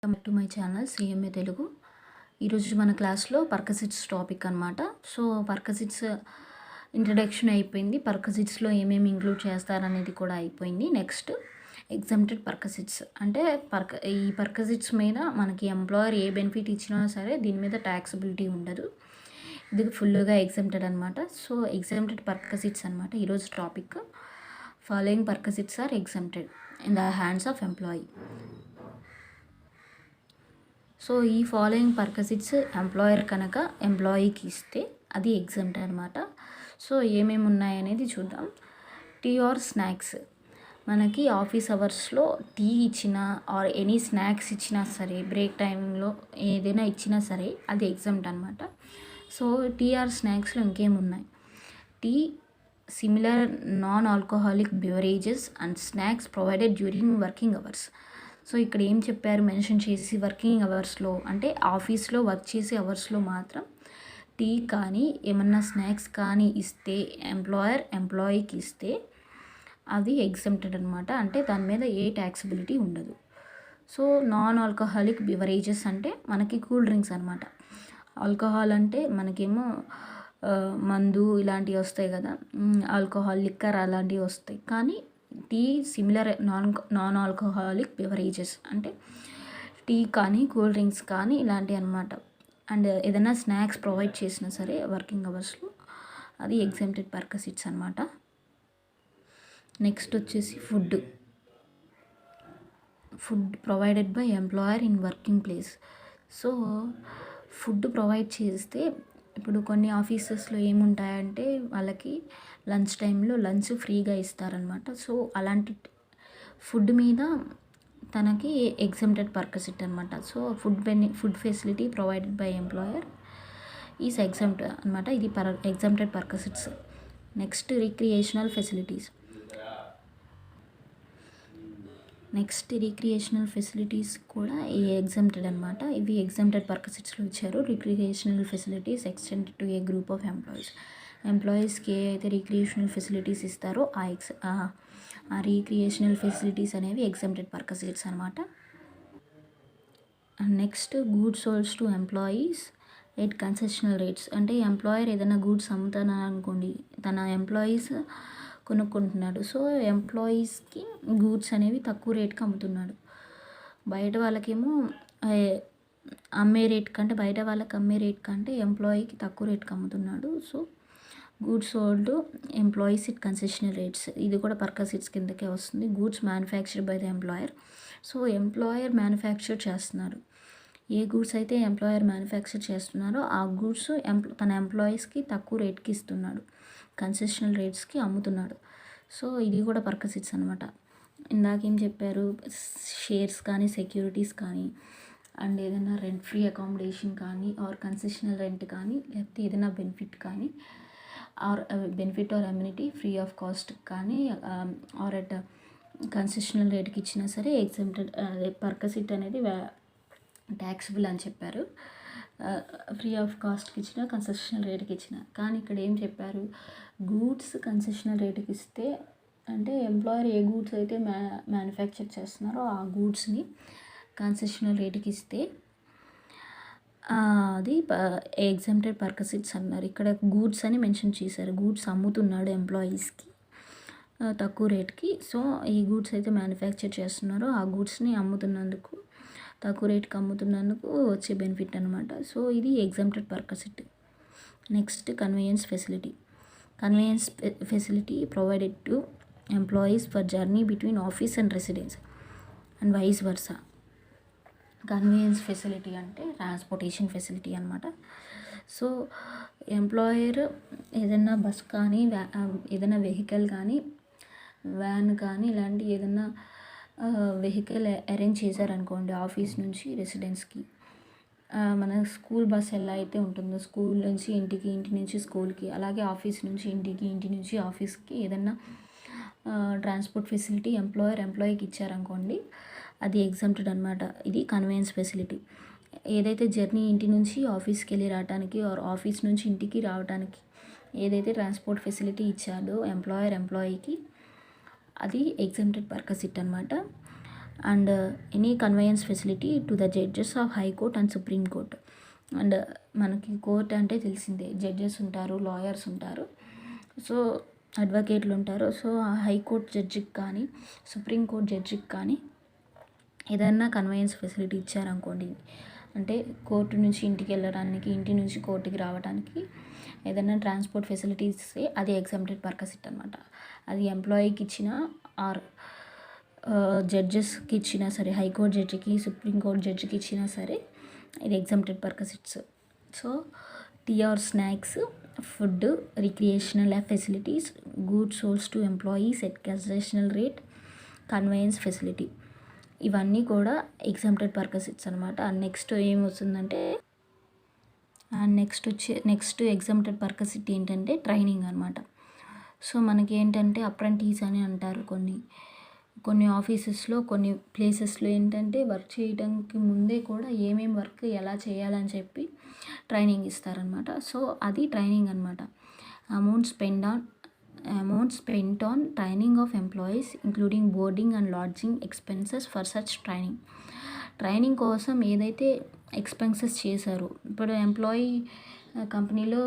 Welcome to my channel CMA Telugu. ఈరోజు మన క్లాస్లో పర్కసిట్స్ టాపిక్ అనమాట. సో పర్కసిట్స్ ఇంట్రడక్షన్ అయిపోయింది. పర్కసిట్స్లో ఏమేమి ఇంక్లూడ్ చేస్తారనేది కూడా అయిపోయింది. నెక్స్ట్ ఎగ్జామ్టెడ్ పర్కసిట్స్ అంటే ఈ పర్కసిట్స్ మీద మనకి ఎంప్లాయర్ ఏ బెనిఫిట్ ఇచ్చినా సరే దీని మీద ట్యాక్సిబిలిటీ ఉండదు. ఇది ఫుల్గా ఎగ్జామ్టెడ్ అనమాట. సో ఎగ్జామ్టెడ్ పర్కసిట్స్ అనమాట ఈరోజు topic. Following perquisites are exempted in the hands of employee. So ఈ ఫాలోయింగ్ పర్కసిట్స్ ఎంప్లాయర్ కనుక ఎంప్లాయీకి ఇస్తే అది ఎగ్జామ్ట్ అనమాట. సో ఏమేమి ఉన్నాయనేది చూద్దాం. టీ ఆర్ స్నాక్స్, మనకి ఆఫీస్ అవర్స్లో టీ ఇచ్చినా ఆర్ ఎనీ స్నాక్స్ ఇచ్చినా సరే, బ్రేక్ టైంలో ఏదైనా ఇచ్చినా సరే అది ఎగ్జామ్ట్ అనమాట. సో టీ ఆర్ స్నాక్స్లో ఇంకేమున్నాయి? Tea, similar non alcoholic beverages and snacks provided during working hours. So ఇక్కడ ఏం చెప్పారు మెన్షన్ చేసి, వర్కింగ్ అవర్స్లో అంటే ఆఫీస్లో వర్క్ చేసే అవర్స్లో మాత్రం టీ కానీ ఏమన్నా స్నాక్స్ కానీ ఇస్తే ఎంప్లాయీకి ఇస్తే అది ఎగ్జామ్టెడ్ అనమాట. అంటే దాని మీద ఏ ట్యాక్సిబిలిటీ ఉండదు. సో నాన్ ఆల్కహాలిక్ బివరేజెస్ అంటే మనకి కూల్ డ్రింక్స్ అనమాట. ఆల్కహాల్ అంటే మనకేమో మందు ఇలాంటివి వస్తాయి కదా, ఆల్కహాల్ లిక్కర్ అలాంటివి వస్తాయి. కానీ tea, similar non alcoholic beverages అంటే టీ కానీ కూల్ డ్రింక్స్ కానీ ఇలాంటివి అనమాట. అండ్ ఏదైనా స్నాక్స్ ప్రొవైడ్ చేసినా సరే వర్కింగ్ అవర్స్లో అది ఎగ్జామ్టెడ్ పర్కసిట్స్ అనమాట. నెక్స్ట్ వచ్చేసి food provided by employer in working place. So food provide చేస్తే ఇప్పుడు కొన్ని ఆఫీసెస్లో ఏముంటాయంటే వాళ్ళకి లంచ్ టైంలో లంచ్ ఫ్రీగా ఇస్తారనమాట. సో అలాంటి ఫుడ్ మీద తనకి ఎగ్జామ్టెడ్ పర్కసిట్ అనమాట. So food facility provided by employer is exempt అనమాట. ఇది ఎగ్జామ్టెడ్ పర్కసిట్స్. నెక్స్ట్ రిక్రియేషనల్ ఫెసిలిటీస్ కూడా ఎగ్జామ్టెడ్ అనమాట. ఇవి ఎగ్జామ్టెడ్ పర్కసిట్స్లో ఇచ్చారు. Recreational facilities extended to A group of ఎంప్లాయీస్కి ఏ అయితే రిక్రియేషనల్ ఫెసిలిటీస్ ఇస్తారో ఆ రిక్రియేషనల్ ఫెసిలిటీస్ అనేవి ఎగ్జామ్టెడ్ పర్కసిట్స్ అనమాట. Next goods sold to employees at concessional rates. అంటే ఎంప్లాయర్ ఏదైనా గూడ్స్ అమ్ముతానని అనుకోండి, తన ఎంప్లాయీస్ కొనుక్కుంటున్నాడు. సో ఎంప్లాయీస్కి గూడ్స్ అనేవి తక్కువ రేట్కి అమ్ముతున్నాడు. బయట వాళ్ళకేమో అమ్మే రేట్ కంటే ఎంప్లాయీకి తక్కువ రేట్కి అమ్ముతున్నాడు. So goods sold employees it concessional rates, ఇది కూడా పర్కసిట్స్ కిందకే వస్తుంది. Goods manufactured by the employer. So employer manufacture చేస్తున్నారు. ఏ గూడ్స్ అయితే ఎంప్లాయర్ మ్యానుఫ్యాక్చర్ చేస్తున్నారో ఆ గూడ్స్ తన ఎంప్లాయీస్కి తక్కువ రేట్కి ఇస్తున్నాడు, కన్సెషనల్ రేట్స్కి అమ్ముతున్నాడు. సో ఇది కూడా పర్కసిట్స్ అనమాట. ఇందాకేం చెప్పారు, షేర్స్ కానీ సెక్యూరిటీస్ కానీ అండ్ ఏదైనా రెంట్ ఫ్రీ అకామిడేషన్ కానీ ఆర్ కన్సెషనల్ రెంట్ కానీ లేకపోతే ఏదైనా బెనిఫిట్ కానీ or benefit or amenity free of cost కానీ ఆర్ అట్ కన్సెషనల్ రేట్కి ఇచ్చినా సరే ఎగ్జామ్టెడ్ పర్కసిట్ అనేది ట్యాక్సిబుల్ అని చెప్పారు. ఫ్రీ ఆఫ్ కాస్ట్కి ఇచ్చిన, కన్సెషనల్ రేట్కి ఇచ్చిన. కానీ ఇక్కడ ఏం చెప్పారు, గూడ్స్ కన్సెషనల్ రేట్కి ఇస్తే అంటే ఎంప్లాయర్ ఏ గూడ్స్ అయితే మ్యానుఫ్యాక్చర్ చేస్తున్నారో ఆ గూడ్స్ని కన్సెషనల్ రేట్కి ఇస్తే అది ఎగ్జామ్టెడ్ పర్కసిట్స్ అన్నారు. ఇక్కడ గూడ్స్ అని మెన్షన్ చేశారు. గూడ్స్ అమ్ముతున్నాడు ఎంప్లాయీస్కి తక్కువ రేట్కి. సో ఈ గూడ్స్ అయితే మ్యానుఫ్యాక్చర్ చేస్తున్నారో ఆ గూడ్స్ని అమ్ముతున్నందుకు, తక్కువ రేట్కి అమ్ముతున్నందుకు వచ్చే బెనిఫిట్ అనమాట. సో ఇది exempted perquisite. Next convenience facility provided to employees for journey between office and residence and vice versa. Convenience facility అంటే ట్రాన్స్పోర్టేషన్ ఫెసిలిటీ అనమాట. సో ఎంప్లాయర్ ఏదైనా బస్ కానీ ఏదైనా వెహికల్ కానీ వ్యాన్ కానీ ఇలాంటి ఏదైనా వెహికల్ అరేంజ్ చేశారనుకోండి ఆఫీస్ నుంచి రెసిడెన్స్కి, మన స్కూల్ బస్ ఎలా అయితే ఉంటుందో స్కూల్ నుంచి ఇంటికి, ఇంటి నుంచి స్కూల్కి, అలాగే ఆఫీస్ నుంచి ఇంటికి, ఇంటి నుంచి ఆఫీస్కి ఏదైనా ట్రాన్స్పోర్ట్ ఫెసిలిటీ ఎంప్లాయీకి ఇచ్చారనుకోండి అది ఎగ్జామ్టెడ్ అనమాట. ఇది కన్వీనియన్స్ ఫెసిలిటీ. ఏదైతే జర్నీ ఇంటి నుంచి ఆఫీస్కి వెళ్ళి రావడానికి ఆర్ ఆఫీస్ నుంచి ఇంటికి రావడానికి ఏదైతే ట్రాన్స్పోర్ట్ ఫెసిలిటీ ఇచ్చారో ఎంప్లాయీకి అది ఎగ్జామ్టెడ్ పర్కసిట్ అనమాట. And any conveyance facility to the judges of high court and supreme court. And మనకి కోర్ట్ అంటే తెలిసిందే, జడ్జెస్ ఉంటారు, లాయర్స్ ఉంటారు, సో అడ్వకేట్లు ఉంటారు. సో ఆ హైకోర్ట్ జడ్జికి కానీ సుప్రీంకోర్టు జడ్జికి కానీ ఏదైనా కన్వెయన్స్ ఫెసిలిటీ ఇచ్చారనుకోండి, అంటే కోర్టు నుంచి ఇంటికి వెళ్ళడానికి, ఇంటి నుంచి కోర్టుకి రావడానికి ఏదైనా ట్రాన్స్పోర్ట్ ఫెసిలిటీస్ ఇస్తే అది ఎగ్జామ్టెడ్ పర్పసిట్ అనమాట. అది ఎంప్లాయీకి ఇచ్చిన ఆర్ జడ్జెస్కి ఇచ్చినా సరే, హైకోర్టు జడ్జికి, సుప్రీంకోర్టు జడ్జికి ఇచ్చినా సరే ఇది exempted perquisites. So tea or snacks, food, recreational facilities, goods sold to employees at concessional rate, conveyance facility, ఇవన్నీ కూడా ఎగ్జామ్టెడ్ పర్పసిట్స్ అనమాట. అండ్ నెక్స్ట్ ఏమవుతుందంటే నెక్స్ట్ ఎగ్జామ్టెడ్ పర్పసిటీ ఏంటంటే ట్రైనింగ్ అనమాట. సో మనకి ఏంటంటే అప్రెంటిస్ అని అంటారు. కొన్ని ఆఫీసెస్లో, కొన్ని ప్లేసెస్లో ఏంటంటే వర్క్ చేయడానికి ముందే కూడా ఏమేమి వర్క్ ఎలా చేయాలని చెప్పి ట్రైనింగ్ ఇస్తారనమాట. సో అది ట్రైనింగ్ అనమాట. Amount spent on training of employees including boarding and lodging expenses for such training కోసం ఏదైతే ఎక్స్పెన్సెస్ చేశారో, ఇప్పుడు ఎంప్లాయీ కంపెనీలో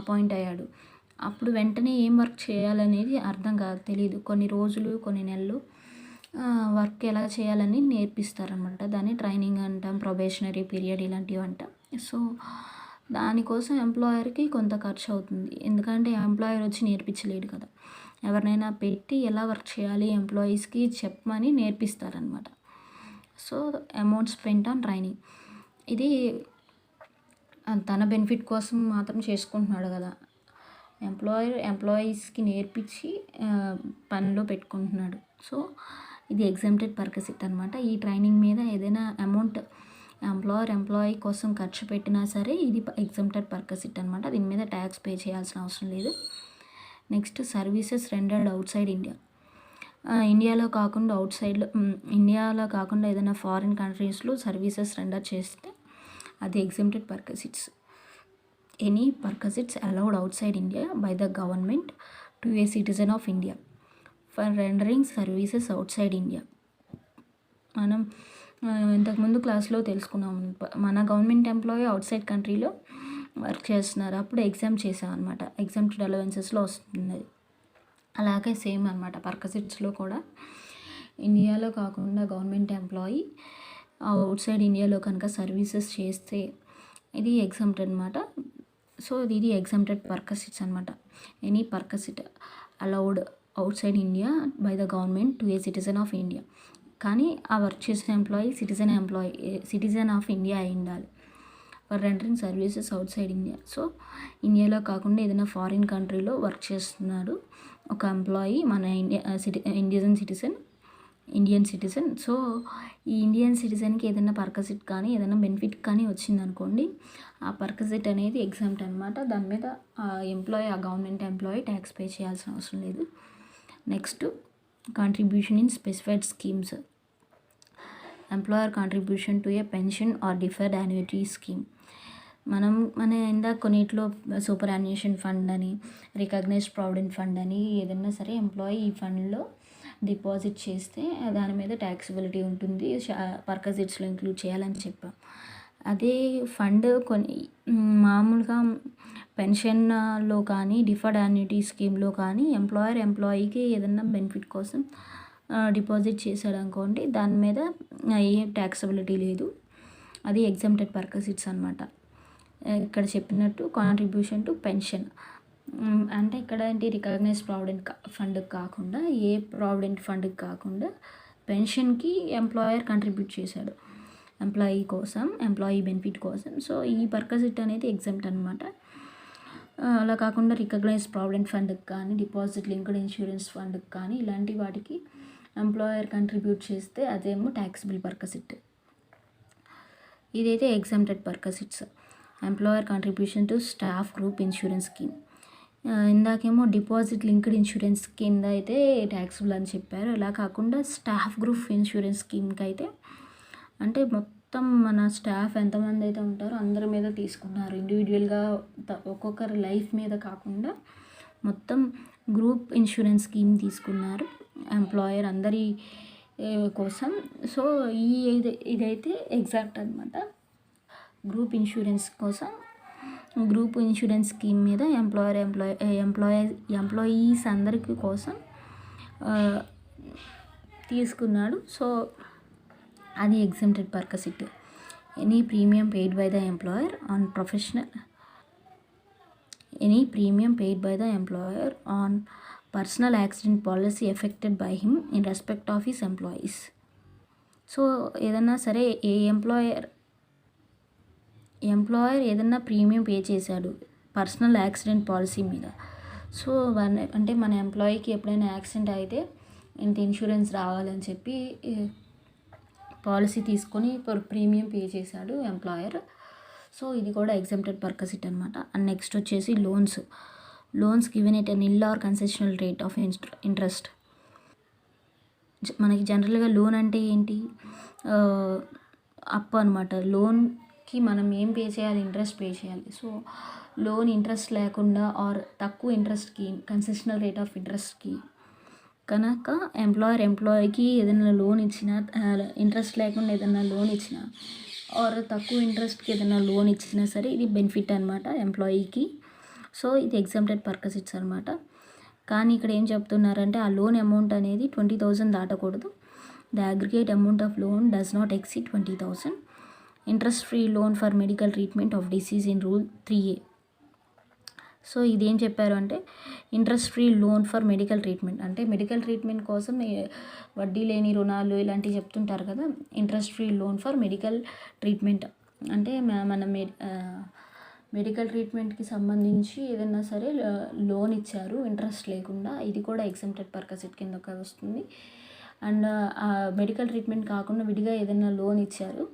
అపాయింట్ అయ్యాడు, అప్పుడు వెంటనే ఏం వర్క్ చేయాలనేది తెలియదు. కొన్ని రోజులు, కొన్ని నెలలు వర్క్ ఎలా చేయాలని నేర్పిస్తారనమాట. దాన్ని ట్రైనింగ్ అంటాం, ప్రొబేషనరీ పీరియడ్ ఇలాంటివి అంటాం. సో దానికోసం ఎంప్లాయర్కి కొంత ఖర్చు అవుతుంది, ఎందుకంటే ఎంప్లాయర్ వచ్చి నేర్పించలేడు కదా, ఎవరినైనా పెట్టి ఎలా వర్క్ చేయాలి ఎంప్లాయీస్కి చెప్పమని నేర్పిస్తారనమాట. So amount spent on training, ఇది తన బెనిఫిట్ కోసం మాత్రం చేసుకుంటున్నాడు కదా, ఎంప్లాయీస్కి నేర్పించి పనిలో పెట్టుకుంటున్నాడు. సో ఇది ఎగ్జామ్టెడ్ పర్పసిట్ అనమాట. ఈ ట్రైనింగ్ మీద ఏదైనా అమౌంట్ ఎంప్లాయీ కోసం ఖర్చు పెట్టినా సరే ఇది ఎగ్జామ్టెడ్ పర్పసిట్ అనమాట. దీని మీద ట్యాక్స్ పే చేయాల్సిన అవసరం లేదు. Next services rendered outside India. ఇండియాలో కాకుండా ఏదైనా ఫారిన్ కంట్రీస్లో సర్వీసెస్ రెండర్ చేస్తే అది exempted perquisites. Any perquisites allowed outside India by the government to a citizen of India for rendering services outside India. మనం ఇంతకుముందు క్లాస్లో తెలుసుకున్నాం, మన గవర్నమెంట్ ఎంప్లాయీ అవుట్ సైడ్ కంట్రీలో వర్క్ చేస్తున్నారు, అప్పుడు ఎగ్జామ్ చేసాం అనమాట, ఎగ్జామ్టెడ్ అలవెన్సెస్లో వస్తుంది. అలాగే సేమ్ అనమాట పర్పసిట్స్లో కూడా ఇండియాలో కాకుండా గవర్నమెంట్ ఎంప్లాయీ అవుట్ సైడ్ ఇండియాలో కనుక సర్వీసెస్ చేస్తే ఇది ఎగ్జామ్టెడ్ అనమాట. సో ఇది ఎగ్జామ్టెడ్ పర్పసిట్స్ అనమాట. Any perquisite allowed outside India by the government to a citizen of India, కానీ ఆ వర్క్ చేసిన ఎంప్లాయీ సిటిజన్ ఆఫ్ ఇండియా అయి ఉండాలి. For rendering services outside India. So ఇండియాలో కాకుండా ఏదైనా ఫారిన్ కంట్రీలో వర్క్ చేస్తున్నాడు ఒక ఎంప్లాయీ, మన ఇండియన్ సిటిజన్. సో ఈ ఇండియన్ సిటిజన్కి ఏదైనా పర్పసిట్ కానీ ఏదైనా బెనిఫిట్ కానీ వచ్చిందనుకోండి, ఆ పర్పసిట్ అనేది ఎగ్జామ్ట్ అనమాట. దాని మీద ఆ గవర్నమెంట్ ఎంప్లాయీ ట్యాక్స్ పే చేయాల్సిన అవసరం లేదు. Next contribution in specified schemes. Employer contribution to a pension or deferred annuity scheme. మన ఇందాక కొన్నిట్లో సూపర్ యాన్యుయేషన్ ఫండ్ అని, రికగ్నైజ్డ్ ప్రావిడెంట్ ఫండ్ అని ఏదైనా సరే ఎంప్లాయీ ఈ ఫండ్లో డిపాజిట్ చేస్తే దాని మీద ట్యాక్సిబిలిటీ ఉంటుంది, పర్పసిట్స్లో ఇంక్లూడ్ చేయాలని చెప్పాం. అదే ఫండ్ మామూలుగా పెన్షన్లో కానీ డిఫర్డ్ యాన్యుటీ స్కీమ్లో కానీ ఎంప్లాయీకి ఏదైనా బెనిఫిట్ కోసం డిపాజిట్ చేశాడు అనుకోండి, దాని మీద ఏ ట్యాక్సబిలిటీ లేదు, అది ఎగ్జామ్టెడ్ పర్పసిట్స్ అనమాట. ఇక్కడ చెప్పినట్టు కాంట్రిబ్యూషన్ టు పెన్షన్ అంటే ఇక్కడ ఏంటి, రికగ్నైజ్డ్ ప్రావిడెంట్ ఫండ్కి కాకుండా, ఏ ప్రావిడెంట్ ఫండ్కి కాకుండా పెన్షన్కి ఎంప్లాయర్ కంట్రిబ్యూట్ చేశాడు ఎంప్లాయీ బెనిఫిట్ కోసం. సో ఈ పర్పసిట్ అనేది ఎగ్జామ్ట్ అనమాట. అలా కాకుండా రికగ్నైజ్డ్ ప్రావిడెంట్ ఫండ్కి కానీ, డిపాజిట్ లింక్డ్ ఇన్సూరెన్స్ ఫండ్కి కానీ ఇలాంటి వాటికి ఎంప్లాయర్ కంట్రిబ్యూట్ చేస్తే అదేమో ట్యాక్సిబుల్ పర్పసిట్. ఇదైతే exempted perquisites. Employer contribution to staff group insurance scheme. ఇందాకేమో డిపాజిట్ లింక్డ్ ఇన్సూరెన్స్ కింద అయితే ట్యాక్సిబుల్ అని చెప్పారు. ఇలా కాకుండా స్టాఫ్ గ్రూప్ ఇన్సూరెన్స్ స్కీమ్కి అయితే అంటే మొత్తం మన స్టాఫ్ ఎంతమంది అయితే ఉంటారో అందరి మీద తీసుకున్నారు, ఇండివిజువల్గా ఒక్కొక్కరి లైఫ్ మీద కాకుండా మొత్తం గ్రూప్ ఇన్సూరెన్స్ స్కీమ్ తీసుకున్నారు. ఎంప్లాయర్ అందరి కోసం. సో ఇదైతే ఎగ్జాక్ట్ అనమాట. గ్రూప్ ఇన్సూరెన్స్ కోసం గ్రూప్ ఇన్సూరెన్స్ స్కీమ్ మీద ఎంప్లాయీస్ అందరికీ కోసం తీసుకున్నాడు. సో అది exempted purpose. Any premium paid by the employer on personal accident policy affected by him in respect of his employees. So ఏదన్నా సరే ఎంప్లాయర్ ఏదన్నా ప్రీమియం పే చేశాడు పర్సనల్ యాక్సిడెంట్ పాలసీ మీద. సో అంటే మన ఎంప్లాయీకి ఎప్పుడైనా యాక్సిడెంట్ అయితే ఇంత ఇన్సూరెన్స్ రావాలని చెప్పి పాలసీ తీసుకొని ప్రీమియం పే చేశాడు ఎంప్లాయర్. సో ఇది కూడా ఎగ్జెంప్టెడ్ పర్పస్ అనమాట. అండ్ నెక్స్ట్ వచ్చేసి loans given at nil or concessional rate of interest. మనకి జనరల్గా లోన్ అంటే ఏంటి, అప్పు అనమాట. లోన్కి మనం ఏం పే చేయాలి, ఇంట్రెస్ట్ పే చేయాలి. సో లోన్ ఇంట్రెస్ట్ లేకుండా ఆర్ తక్కువ ఇంట్రెస్ట్కి, కన్సెషనల్ రేట్ ఆఫ్ ఇంట్రెస్ట్కి కనుక ఎంప్లాయీకి ఏదైనా లోన్ ఇచ్చినా, ఇంట్రెస్ట్ లేకుండా ఏదైనా లోన్ ఇచ్చినా ఆర్ తక్కువ ఇంట్రెస్ట్కి ఏదైనా లోన్ ఇచ్చినా సరే ఇది బెనిఫిట్ అనమాట ఎంప్లాయీకి. సో ఇది ఎగ్జామ్టెడ్ పర్పస్ అనమాట. కానీ ఇక్కడ ఏం చెప్తున్నారంటే ఆ లోన్ అమౌంట్ అనేది 20,000 దాటకూడదు. The aggregate amount of loan does not exceed 20,000. Interest free loan for medical treatment of disease in rule 3A. So ఇదేం చెప్పారు అంటే interest free loan for medical treatment, అంటే మెడికల్ ట్రీట్మెంట్ కోసం వడ్డీ లేని రుణాలు ఇలాంటివి చెప్తుంటారు కదా. Interest free loan for medical treatment అంటే మన మెడికల్ ట్రీట్మెంట్కి సంబంధించి ఏదైనా సరే లోన్ ఇచ్చారు ఇంట్రెస్ట్ లేకుండా, ఇది కూడా ఎగ్జెంప్టెడ్ పర్పస్ కిందకి వస్తుంది. అండ్ మెడికల్ ట్రీట్మెంట్ కాకుండా విడిగా ఏదైనా లోన్ ఇచ్చారు,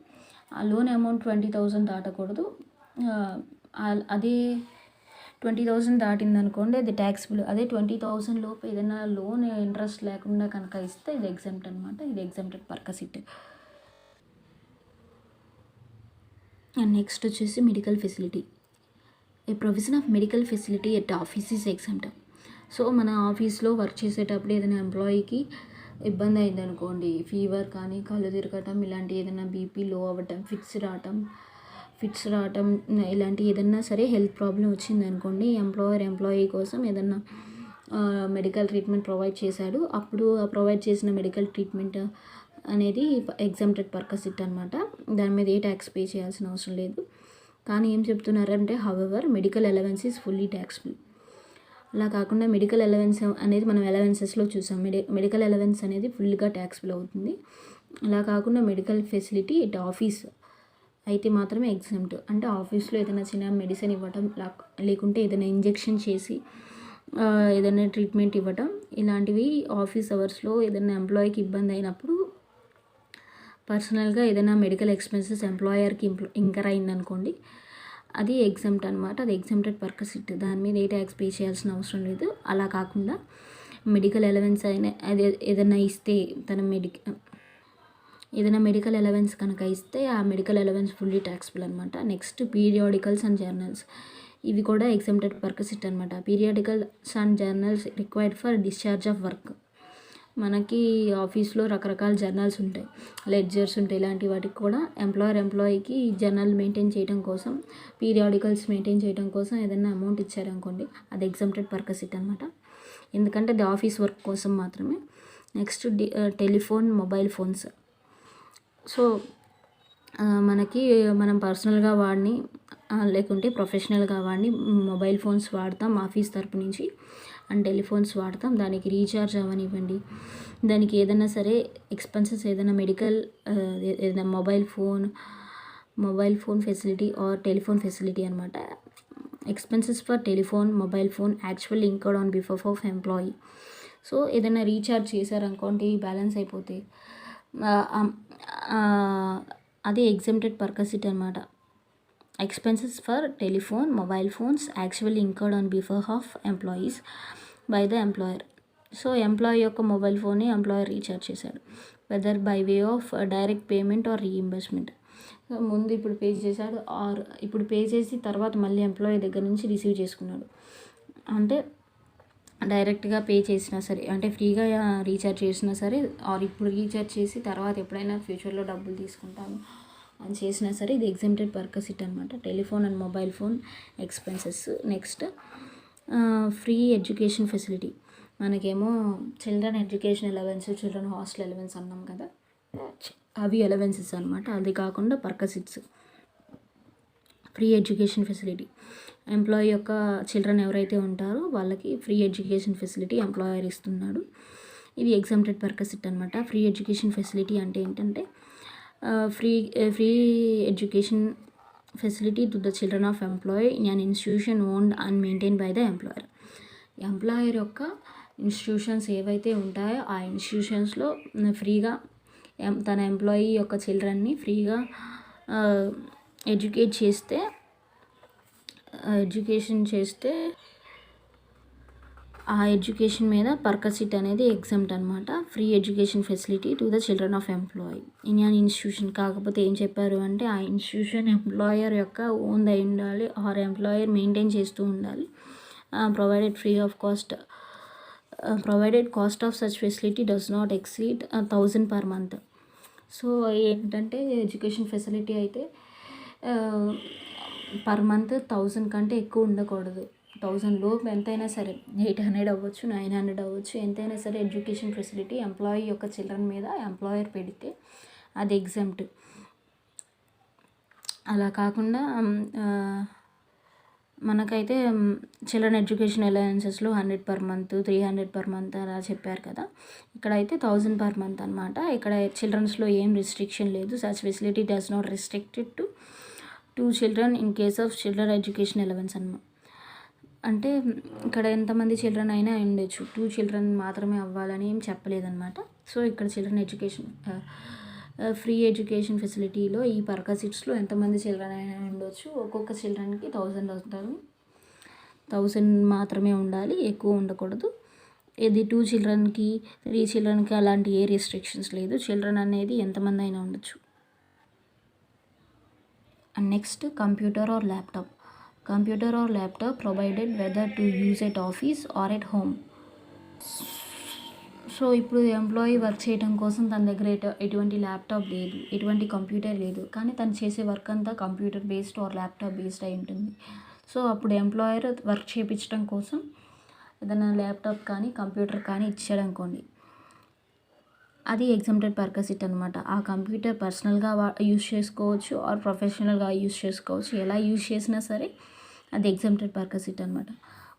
ఆ లోన్ అమౌంట్ 20,000 దాటకూడదు. అదే 20,000 దాటింది అనుకోండి అది ట్యాక్సిబుల్. అదే 20,000 లోపు ఏదైనా లోన్ ఇంట్రెస్ట్ లేకుండా కనుక ఇస్తే ఇది ఎగ్జామ్ట్ అనమాట. ఇది ఎగ్జామ్టెడ్ పర్పస్. అండ్ నెక్స్ట్ వచ్చేసి medical facility. A provision of medical facility at office is exempt. So మన ఆఫీస్లో వర్క్ చేసేటప్పుడు ఏదైనా ఎంప్లాయీకి ఇబ్బంది అయింది అనుకోండి, ఫీవర్ కానీ కళ్ళు తిరగటం ఇలాంటి ఏదైనా బీపీ లో అవ్వటం, ఫిట్స్ రావటం ఇలాంటి ఏదన్నా సరే హెల్త్ ప్రాబ్లం వచ్చింది అనుకోండి, ఎంప్లాయీ కోసం ఏదన్నా మెడికల్ ట్రీట్మెంట్ ప్రొవైడ్ చేశాడు, అప్పుడు ప్రొవైడ్ చేసిన మెడికల్ ట్రీట్మెంట్ అనేది ఎగ్జామ్టెడ్ పర్పస్ అనమాట. దాని మీద ఏ ట్యాక్స్ పే చేయాల్సిన అవసరం లేదు. కానీ ఏం చెప్తున్నారంటే however medical allowance is fully taxable. అలా కాకుండా మెడికల్ అలవెన్స్ అనేది మనం అలవెన్సెస్లో చూసాం, మెడికల్ అలవెన్స్ అనేది ఫుల్గా ట్యాక్స్బుల్ అవుతుంది. అలా కాకుండా మెడికల్ ఫెసిలిటీ ఇట్ ఆఫీస్ అయితే మాత్రమే ఎగ్జామ్ట్. అంటే ఆఫీస్లో ఏదైనా చిన్న మెడిసిన్ ఇవ్వటం, లేకుంటే ఏదైనా ఇంజెక్షన్ చేసి ఏదైనా ట్రీట్మెంట్ ఇవ్వటం, ఇలాంటివి ఆఫీస్ అవర్స్లో ఏదైనా ఎంప్లాయీకి ఇబ్బంది అయినప్పుడు పర్సనల్గా ఏదైనా మెడికల్ ఎక్స్పెన్సెస్ ఎంప్లాయర్కి ఇంకర్ అయిందనుకోండి, అది ఎగ్జామ్ట్ అనమాట. అది ఎగ్జామ్టెడ్ పర్పస్. దాని మీద ఏ ట్యాక్స్ పే చేయాల్సిన అవసరం లేదు. అలా కాకుండా మెడికల్ అలవెన్స్ అయినా అది ఏదైనా ఇస్తే ఏదైనా మెడికల్ అలవెన్స్ కనుక ఇస్తే ఆ మెడికల్ అలవెన్స్ ఫుల్లీ ట్యాక్స్బుల్ అనమాట. నెక్స్ట్ పీరియాడికల్స్ అండ్ జర్నల్స్, ఇవి కూడా ఎగ్జామ్టెడ్ పర్పస్ అనమాట. Periodicals and journals required for discharge of work. మనకి ఆఫీస్లో రకరకాల జర్నల్స్ ఉంటాయి, లెడ్జర్స్ ఉంటాయి, ఇలాంటి వాటికి కూడా ఎంప్లాయీకి జర్నల్ మెయింటైన్ చేయడం కోసం, పీరియాడికల్స్ మెయింటైన్ చేయడం కోసం ఏదైనా అమౌంట్ ఇచ్చారనుకోండి, అది ఎగ్జామ్టెడ్ పర్పస్ అనమాట. ఎందుకంటే అది ఆఫీస్ వర్క్ కోసం మాత్రమే. Next telephone, mobile phones. So మనం పర్సనల్గా వాడిని లేకుంటే ప్రొఫెషనల్గా వాడిని మొబైల్ ఫోన్స్ వాడతాం ఆఫీస్ తరపు నుంచి, అండ్ టెలిఫోన్స్ వాడతాం. దానికి రీఛార్జ్ అవ్వనివ్వండి, దానికి ఏదైనా సరే ఎక్స్పెన్సెస్ ఏదైనా మెడికల్ ఏదైనా mobile phone facility or telephone facility అనమాట. Expenses for telephone, mobile phone actually incurred on behalf of employee. So ఏదైనా రీఛార్జ్ చేశారనుకోండి, బ్యాలెన్స్ అయిపోతే అది ఎగ్జామ్టెడ్ పర్పస్ అనమాట. Expenses for telephone, mobile phones actually incurred on behalf of employees by the employer. So employee యొక్క mobile ఫోన్ని employer recharge చేశాడు, whether by way of direct payment or reimbursement. ముందు ఇప్పుడు pay చేశాడు are ఇప్పుడు pay చేసి తర్వాత మళ్ళీ ఎంప్లాయీ దగ్గర నుంచి రిసీవ్ చేసుకున్నాడు. అంటే డైరెక్ట్గా పే చేసినా సరే, అంటే ఫ్రీగా రీఛార్జ్ చేసినా సరే, ఆర్ ఇప్పుడు రీఛార్జ్ చేసి తర్వాత ఎప్పుడైనా ఫ్యూచర్లో డబ్బులు తీసుకుంటాను అని చేసినా సరే ఇది ఎగ్జెంప్టెడ్ పర్పస్ ఇట్ అనమాట. Telephone and mobile phone expenses. Next free education facility. మనకేమో children education allowance, children hostel allowance అన్నాం కదా, అవి అలవెన్సెస్ అనమాట. అది కాకుండా perquisites free education facility. Employee యొక్క చిల్డ్రన్ ఎవరైతే ఉంటారో వాళ్ళకి ఫ్రీ ఎడ్యుకేషన్ ఫెసిలిటీ ఎంప్లాయర్ ఇస్తున్నాడు. ఇది ఎగ్జామ్టెడ్ పర్కసిట్ అనమాట. ఫ్రీ ఎడ్యుకేషన్ ఫెసిలిటీ అంటే ఏంటంటే free education facility to the children of employee in an institution owned and maintain by the employer. Employer యొక్క ఇన్స్టిట్యూషన్స్ ఏవైతే ఉంటాయో ఆ ఇన్స్టిట్యూషన్స్లో ఫ్రీగా తన ఎంప్లాయీ యొక్క చిల్డ్రన్ని ఫ్రీగా ఎడ్యుకేషన్ చేస్తే ఆ ఎడ్యుకేషన్ మీద పర్కసిట్ అనేది ఎగ్జామ్ట్ అనమాట. Free education facility to the children of employee in an institution. కాకపోతే ఏం చెప్పారు అంటే ఆ ఇన్స్టిట్యూషన్ ఎంప్లాయర్ యొక్క ఓన్ అయి ఉండాలి, ఆర్ ఎంప్లాయర్ మెయింటైన్ చేస్తూ ఉండాలి. Provided cost of such facility does not exceed 1000 per month. So ఏంటంటే ఎడ్యుకేషన్ ఫెసిలిటీ అయితే పర్ మంత్ 1000 కంటే ఎక్కువ ఉండకూడదు. 1000 లోపు ఎంతైనా సరే, 800 అవ్వచ్చు, 900 అవ్వచ్చు, ఎంతైనా సరే ఎడ్యుకేషన్ ఫెసిలిటీ ఎంప్లాయీ యొక్క చిల్డ్రన్ మీద ఎంప్లాయర్ పెడితే అది ఎగ్జామ్ట్. అలా కాకుండా మనకైతే children education అలవెన్సెస్లో 100 per month, 300 per month అలా చెప్పారు కదా, ఇక్కడైతే 1000 per month అనమాట. ఇక్కడ చిల్డ్రన్స్లో ఏం రిస్ట్రిక్షన్ లేదు. Such facility does not restricted to 2 children in case of children education allowance అనమాట. అంటే ఇక్కడ ఎంతమంది చిల్డ్రన్ అయినా ఉండొచ్చు, 2 children మాత్రమే అవ్వాలని ఏం చెప్పలేదన్నమాట. సో ఇక్కడ చిల్డ్రన్ ఎడ్యుకేషన్ ఫ్రీ ఎడ్యుకేషన్ ఫెసిలిటీలో ఈ పర్కసిట్స్లో ఎంతమంది చిల్డ్రన్ అయినా ఉండొచ్చు. ఒక్కొక్క చిల్డ్రన్కి 1000 అవుతుంది. 1000 మాత్రమే ఉండాలి, ఎక్కువ ఉండకూడదు. ఇది 2 childrenకి 3 childrenకి అలాంటి ఏ రిస్ట్రిక్షన్స్ లేదు. చిల్డ్రన్ అనేది ఎంతమంది అయినా ఉండొచ్చు. And next computer or laptop. Computer or laptop provided whether to use at office or at home. So ఇప్పుడు ఎంప్లాయీ వర్క్ చేయడం కోసం తన దగ్గర ఎటువంటి ల్యాప్టాప్ లేదు, ఎటువంటి కంప్యూటర్ లేదు, కానీ తను చేసే వర్క్ అంతా computer based or laptop based అయి ఉంటుంది. సో అప్పుడు ఎంప్లాయర్ వర్క్ చేయించడం కోసం ఏదైనా ల్యాప్టాప్ కానీ కంప్యూటర్ కానీ ఇచ్చాడు అనుకోండి, అది ఎగ్జామ్టెడ్ పర్కసిట్ అనమాట. ఆ కంప్యూటర్ పర్సనల్గా యూజ్ చేసుకోవచ్చు ఆర్ ప్రొఫెషనల్గా యూజ్ చేసుకోవచ్చు. ఎలా యూజ్ చేసినా సరే అది ఎగ్జామ్టెడ్ పర్కసిట్ అనమాట.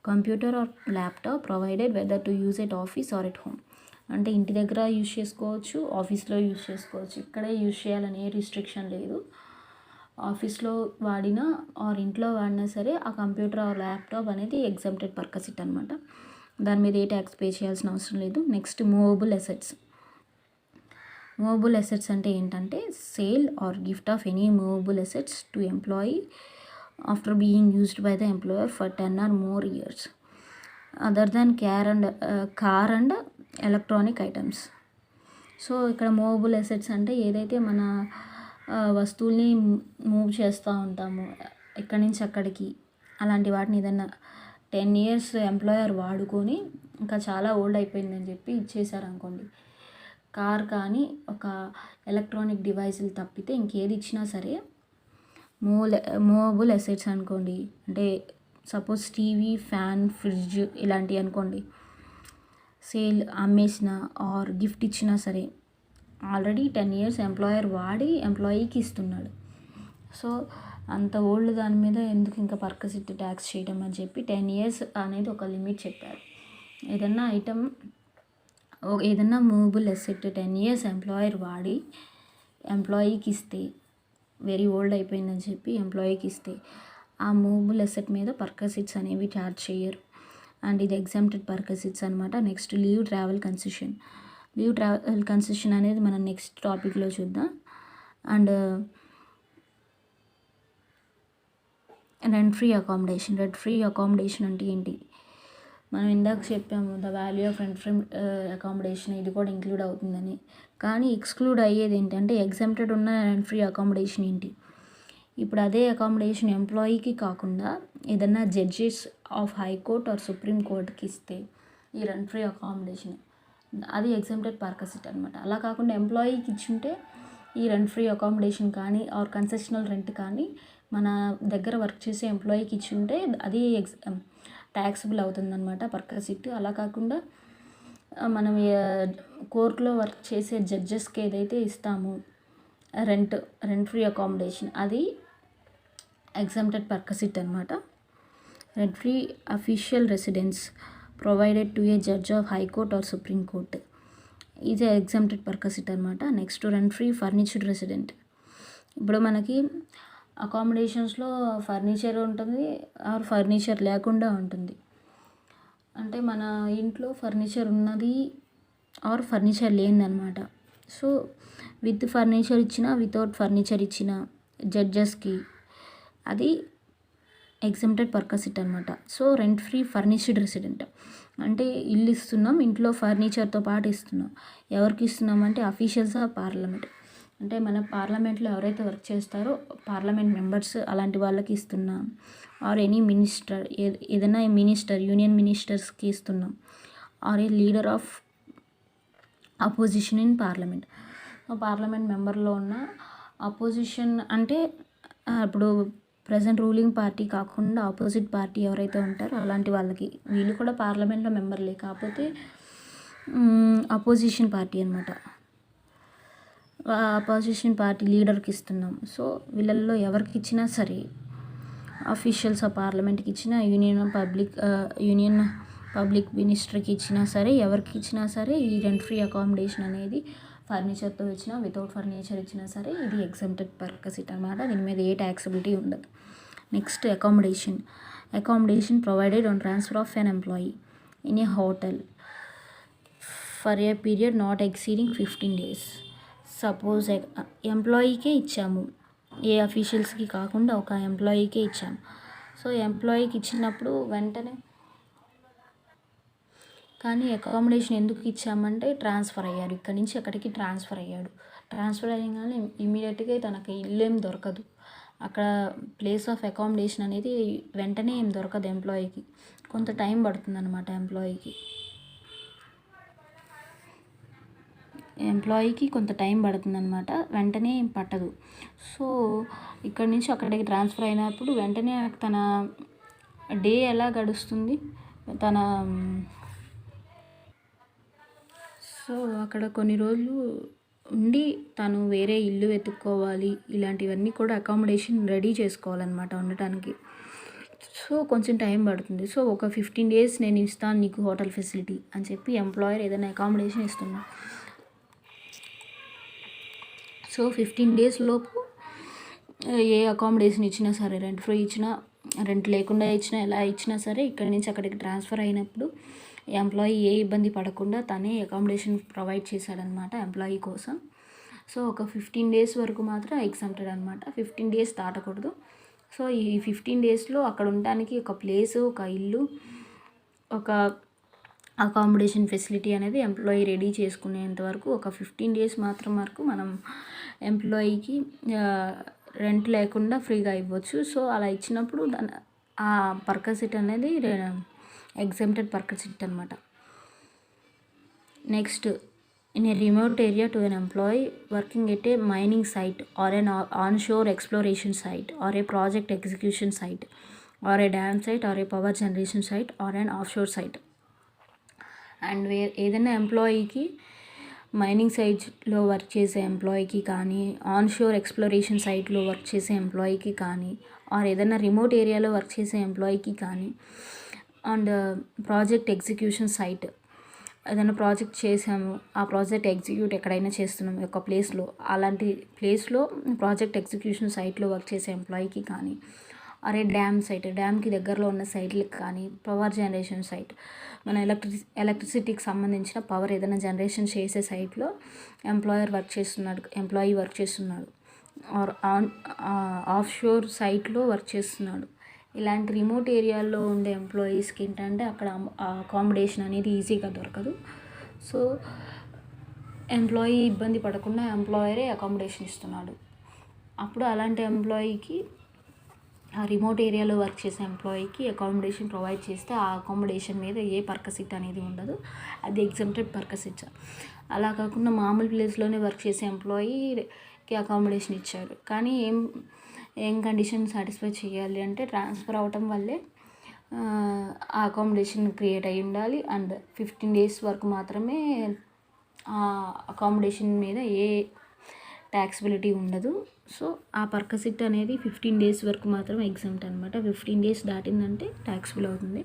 Computer or laptop provided whether to use at office or at home. అంటే ఇంటి దగ్గర యూజ్ చేసుకోవచ్చు, ఆఫీస్లో యూజ్ చేసుకోవచ్చు. ఇక్కడే యూజ్ చేయాలని ఏ రిస్ట్రిక్షన్ లేదు. ఆఫీస్లో వాడినా ఆర్ ఇంట్లో వాడినా సరే ఆ కంప్యూటర్ ఆర్ ల్యాప్టాప్ అనేది ఎగ్జామ్టెడ్ పర్కసిట్ అనమాట. దాని మీద ఏ ట్యాక్స్ పే చేయాల్సిన అవసరం లేదు. Next movable assets. Movable assets అంటే ఏంటంటే sale are gift of any movable assets to employee after being used by the employer for 10 or more years other than car and electronic items. So ఇక్కడ movable assets అంటే ఏదైతే మన వస్తువుల్ని move చేస్తూ ఉంటామో ఎక్కడి నుంచి అక్కడికి, అలాంటి వాటిని ఏదన్నా 10 years ఎంప్లాయర్ వాడుకొని ఇంకా చాలా ఓల్డ్ అయిపోయిందని చెప్పి ఇచ్చేసారు అనుకోండి, కార్ కానీ ఒక ఎలక్ట్రానిక్ డివైజులు తప్పితే ఇంకేది ఇచ్చినా సరే మూవబుల్ అసెట్స్ అనుకోండి. అంటే సపోజ్ టీవీ, ఫ్యాన్, ఫ్రిడ్జ్ ఇలాంటివి అనుకోండి, సేల్ అమ్మేసిన ఆర్ గిఫ్ట్ ఇచ్చినా సరే ఆల్రెడీ 10 years ఎంప్లాయర్ వాడి ఎంప్లాయీకి ఇస్తున్నాడు. సో అంత ఓల్డ్ దాని మీద ఎందుకు ఇంకా పర్కసిట్ ట్యాక్స్ చేయడం అని చెప్పి 10 years అనేది ఒక లిమిట్ చెప్పారు. ఏదన్నా ఐటమ్, ఏదన్నా మూవబుల్ అసెట్ 10 years ఎంప్లాయర్ వాడి ఎంప్లాయీకి ఇస్తే, వెరీ ఓల్డ్ అయిపోయిందని చెప్పి ఎంప్లాయీకి ఇస్తే ఆ మూవబుల్ అసెట్ మీద పర్కసిట్స్ అనేవి ఛార్జ్ చేయరు. అండ్ ఇది ఎగ్జామ్టెడ్ పర్కసిట్స్ అనమాట. Next leave travel concession. Leave travel concession అనేది మనం నెక్స్ట్ టాపిక్లో చూద్దాం. And rent free accommodation. Rent free accommodation అంటే ఏంటి? మనం ఇందాక చెప్పాము the value of rent free accommodation, ఇది కూడా ఇంక్లూడ్ అవుతుందని. కానీ ఎక్స్క్లూడ్ అయ్యేది ఏంటంటే ఎగ్జామ్టెడ్ ఉన్న రెంట్ ఫ్రీ అకామిడేషన్ ఏంటి? ఇప్పుడు అదే అకామిడేషన్ ఎంప్లాయీకి కాకుండా ఏదన్నా judges of high court or supreme కోర్ట్కి ఇస్తే ఈ రెంట్ ఫ్రీ అకామిడేషన్, అది ఎగ్జామ్టెడ్ పర్పసిట్ అనమాట. అలా కాకుండా ఎంప్లాయీకి ఇచ్చుంటే ఈ రెంట్ ఫ్రీ అకామిడేషన్ కానీ ఆర్ కన్సెషనల్ రెంట్ కానీ మన దగ్గర వర్క్ చేసే ఎంప్లాయీకి ఇచ్చుంటే అది ట్యాక్సిబుల్ అవుతుందన్నమాట పర్పసిట్. అలా కాకుండా మనం కోర్టులో వర్క్ చేసే జడ్జెస్కి ఏదైతే ఇస్తామో రెంట్ ఫ్రీ అకామిడేషన్, అది ఎగ్జామ్టెడ్ పర్పసిట్ అనమాట. Rent free official residence provided to a judge of high court or supreme court, ఇది ఎగ్జామ్టెడ్ పర్పసిట్ అనమాట. Next rent free furnished resident. ఇప్పుడు మనకి అకామిడేషన్స్లో ఫర్నిచర్ ఉంటుంది ఆర్ ఫర్నిచర్ లేకుండా ఉంటుంది. అంటే మన ఇంట్లో ఫర్నిచర్ ఉన్నది ఆర్ ఫర్నిచర్ లేదనమాట. సో విత్ ఫర్నిచర్ ఇచ్చిన వితౌట్ ఫర్నిచర్ ఇచ్చిన జడ్జెస్కి అది ఎగ్జామ్టెడ్ పర్పసిట్ అనమాట. So rent free furnished resident అంటే ఇల్లు ఇస్తున్నాం, ఇంట్లో ఫర్నిచర్తో పాటు ఇస్తున్నాం. ఎవరికి ఇస్తున్నాం అంటే అఫీషియల్స్ ఆఫ్ పార్లమెంట్, అంటే మన పార్లమెంట్లో ఎవరైతే వర్క్ చేస్తారో పార్లమెంట్ మెంబర్స్ అలాంటి వాళ్ళకి ఇస్తున్నాం. ఆర్ ఎనీ మినిస్టర్, ఏదైనా మినిస్టర్, యూనియన్ మినిస్టర్స్కి ఇస్తున్నాం. Or a leader of opposition in parliament, parliament మెంబర్లో ఉన్న అపోజిషన్ అంటే ఇప్పుడు ప్రజెంట్ రూలింగ్ పార్టీ కాకుండా ఆపోజిట్ పార్టీ ఎవరైతే ఉంటారో అలాంటి వాళ్ళకి, వీళ్ళు కూడా పార్లమెంట్లో మెంబర్లే కాకపోతే అపోజిషన్ పార్టీ అనమాట. అపోజిషన్ పార్టీ లీడర్కి ఇస్తున్నాం. సో వీళ్ళల్లో ఎవరికి ఇచ్చినా సరే, అఫీషియల్స్ ఆఫ్ పార్లమెంట్కి ఇచ్చినా, యూనియన్ పబ్లిక్ మినిస్టర్కి ఇచ్చినా సరే, ఎవరికి ఇచ్చినా సరే ఈ రెంట్ ఫ్రీ అకామిడేషన్ అనేది ఫర్నిచర్తో ఇచ్చినా వితౌట్ ఫర్నిచర్ ఇచ్చినా సరే ఇది ఎగ్జామ్టెడ్ పర్పసిట్ అనమాట. దీని మీద ఏ ట్యాక్సిబిలిటీ ఉండదు. Next accommodation provided on transfer of an employee in a hotel for a period not exceeding 15 days. Suppose ఎంప్లాయీకే ఇచ్చాము, ఏ అఫీషియల్స్కి కాకుండా ఒక ఎంప్లాయీకే ఇచ్చాము. సో ఎంప్లాయీకి ఇచ్చినప్పుడు వెంటనే, కానీ అకామిడేషన్ ఎందుకు ఇచ్చామంటే ట్రాన్స్ఫర్ అయ్యారు, ఇక్కడి నుంచి అక్కడికి ట్రాన్స్ఫర్ అయ్యాడు. ట్రాన్స్ఫర్ అయ్యగానే ఇమీడియట్గా తనకి ఇల్లు ఏం దొరకదు, అక్కడ ప్లేస్ ఆఫ్ అకామిడేషన్ అనేది వెంటనే ఏం దొరకదు ఎంప్లాయీకి, కొంత టైం పడుతుంది అనమాట. ఎంప్లాయీకి కొంత టైం పడుతుంది అనమాట, వెంటనే పట్టదు. సో ఇక్కడి నుంచి అక్కడికి ట్రాన్స్ఫర్ అయినప్పుడు వెంటనే తన డే ఎలా గడుస్తుంది, సో అక్కడ కొన్ని రోజులు ఉండి తను వేరే ఇల్లు వెతుక్కోవాలి, ఇలాంటివన్నీ కూడా అకామిడేషన్ రెడీ చేసుకోవాలన్నమాట ఉండటానికి. సో కొంచెం టైం పడుతుంది. సో ఒక 15 days నేను ఇస్తాను నీకు హోటల్ ఫెసిలిటీ అని చెప్పి ఎంప్లాయర్ ఏదైనా అకామిడేషన్ ఇస్తున్నా. సో 15 days లోపు ఏ అకామిడేషన్ ఇచ్చినా సరే, రెంట్ ఫ్రీ ఇచ్చినా, రెంట్ లేకుండా ఇచ్చినా, ఎలా ఇచ్చినా సరే, ఇక్కడి నుంచి అక్కడికి ట్రాన్స్ఫర్ అయినప్పుడు ఎంప్లాయీ ఏ ఇబ్బంది పడకుండా తనే అకామిడేషన్ ప్రొవైడ్ చేశాడనమాట ఎంప్లాయీ కోసం. సో ఒక 15 days వరకు మాత్రం ఎగ్జామ్టెడ్ అనమాట, 15 days దాటకూడదు. సో ఈ 15 daysలో అక్కడ ఉండడానికి ఒక ప్లేసు, ఒక ఇల్లు, ఒక అకామిడేషన్ ఫెసిలిటీ అనేది ఎంప్లాయీ రెడీ చేసుకునేంత వరకు ఒక 15 days మాత్రం వరకు మనం ఎంప్లాయీకి రెంట్ లేకుండా ఫ్రీగా ఇవ్వచ్చు. సో అలా ఇచ్చినప్పుడు ఆ పర్పసిట్ అనేది ఎగ్జామ్టెడ్ పర్పసిట్ అనమాట. Next, in a remote area to an employee working at a mining site or an onshore exploration site or a project execution site or a dam site or a power generation site or an offshore site. And ఏదైనా ఎంప్లాయీకి mining సైట్లో work చేసే ఎంప్లాయీకి కానీ, onshore exploration సైట్లో work చేసే ఎంప్లాయీకి కానీ, are ఏదైనా remote ఏరియాలో work చేసే ఎంప్లాయీకి కానీ, అండ్ ప్రాజెక్ట్ ఎగ్జిక్యూషన్ సైట్, ఏదైనా ప్రాజెక్ట్ చేసాము, ఆ ప్రాజెక్ట్ ఎగ్జిక్యూట్ ఎక్కడైనా చేస్తున్నాము ఒక ప్లేస్లో, అలాంటి ప్లేస్లో ప్రాజెక్ట్ ఎగ్జిక్యూషన్ సైట్లో వర్క్ చేసే ఎంప్లాయీకి కానీ, అరే డ్యామ్ సైట్, డ్యామ్కి దగ్గరలో ఉన్న సైట్లకు కానీ, పవర్ జనరేషన్ సైట్, మన ఎలక్ట్రిసిటీకి సంబంధించిన పవర్ ఏదైనా జనరేషన్ చేసే సైట్లో ఎంప్లాయీ వర్క్ చేస్తున్నాడు, ఆర్ ఆఫ్ షోర్ సైట్లో వర్క్ చేస్తున్నాడు. ఇలాంటి రిమోట్ ఏరియాల్లో ఉండే ఎంప్లాయీస్కి ఏంటంటే అక్కడ అకామిడేషన్ అనేది ఈజీగా దొరకదు. సో ఎంప్లాయీ ఇబ్బంది పడకుండా ఎంప్లాయరే అకామిడేషన్ ఇస్తున్నాడు. అప్పుడు అలాంటి ఎంప్లాయీకి ఆ రిమోట్ ఏరియాలో వర్క్ చేసే ఎంప్లాయీకి అకామిడేషన్ ప్రొవైడ్ చేస్తే ఆ అకామిడేషన్ మీద ఏ పర్కసిట్ అనేది ఉండదు, అది ఎగ్జామ్టెడ్ పర్కసిట్. అలా కాకుండా మామూలు ప్లేస్లోనే వర్క్ చేసే ఎంప్లాయీకి అకామిడేషన్ ఇచ్చారు, కానీ ఏం కండిషన్ సాటిస్ఫై చేయాలి అంటే ట్రాన్స్ఫర్ అవటం వల్లే ఆ అకామిడేషన్ క్రియేట్ అయ్యి ఉండాలి, అండ్ 15 days వరకు మాత్రమే ఆ అకామిడేషన్ మీద ఏ ట్యాక్సిబిలిటీ ఉండదు. సో ఆ పర్కసిట్ అనేది 15 days వరకు మాత్రమే ఎగ్జామ్ట్ అనమాట. 15 days దాటిందంటే ట్యాక్సిబుల్ అవుతుంది.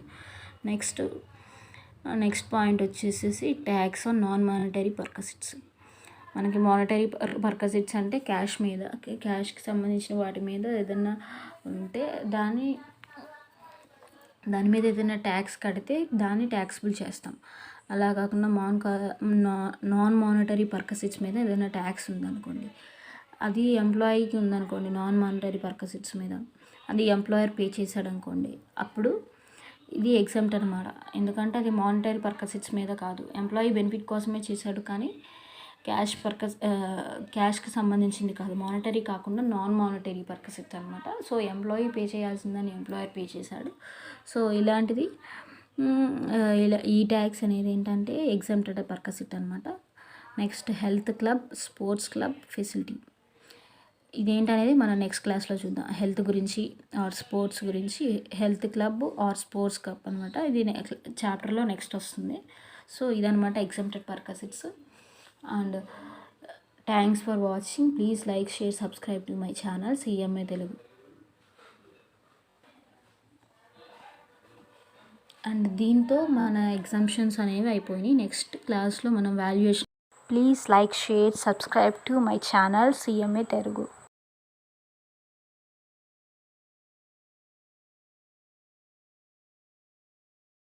నెక్స్ట్ పాయింట్ వచ్చేసేసి ట్యాక్స్ ఆన్ నాన్ మానిటరీ పర్కసిట్స్. మనకి మానిటరీ పర్కసిట్స్ అంటే క్యాష్కి సంబంధించిన వాటి మీద ఏదన్నా ఉంటే దాని మీద ఏదైనా ట్యాక్స్ కడితే దాన్ని ట్యాక్సిబుల్ చేస్తాం. అలా కాకుండా నాన్ మానిటరీ పర్కసిట్స్ మీద ఏదైనా ట్యాక్స్ ఉందనుకోండి, అది ఎంప్లాయీకి ఉందనుకోండి, నాన్ మానిటరీ పర్కసిట్స్ మీద అది ఎంప్లాయర్ పే చేశాడు అనుకోండి, అప్పుడు ఇది ఎగ్జామ్ట్ అనమాట. ఎందుకంటే అది మానిటరీ పర్కసిట్స్ మీద కాదు, ఎంప్లాయీ బెనిఫిట్ కోసమే చేశాడు, కానీ క్యాష్కి సంబంధించింది కాదు, మానిటరీ కాకుండా నాన్ మానిటరీ పర్కసిట్ అనమాట. సో ఎంప్లాయీ పే చేయాల్సిందని ఎంప్లాయర్ పే చేశాడు. సో ఇలాంటిది ఈ ట్యాక్స్ అనేది ఏంటంటే ఎగ్జామ్టెడ్ పర్కసిట్ అనమాట. Next health club, sports club facility. ఇదేంటనేది మనం నెక్స్ట్ క్లాస్లో చూద్దాం. హెల్త్ గురించి ఆర్ స్పోర్ట్స్ గురించి, health club or sports club అనమాట. ఇది చాప్టర్లో నెక్స్ట్ వస్తుంది. సో ఇదనమాట exempted perquisites. And thanks for watching. Please like, share, subscribe to my channel CMA Telugu. And దీంతో మన ఎగ్జామ్షన్స్ అనేవి అయిపోయినాయి. నెక్స్ట్ క్లాస్లో మనం valuation. Please like, share, subscribe to my channel CMA Telugu.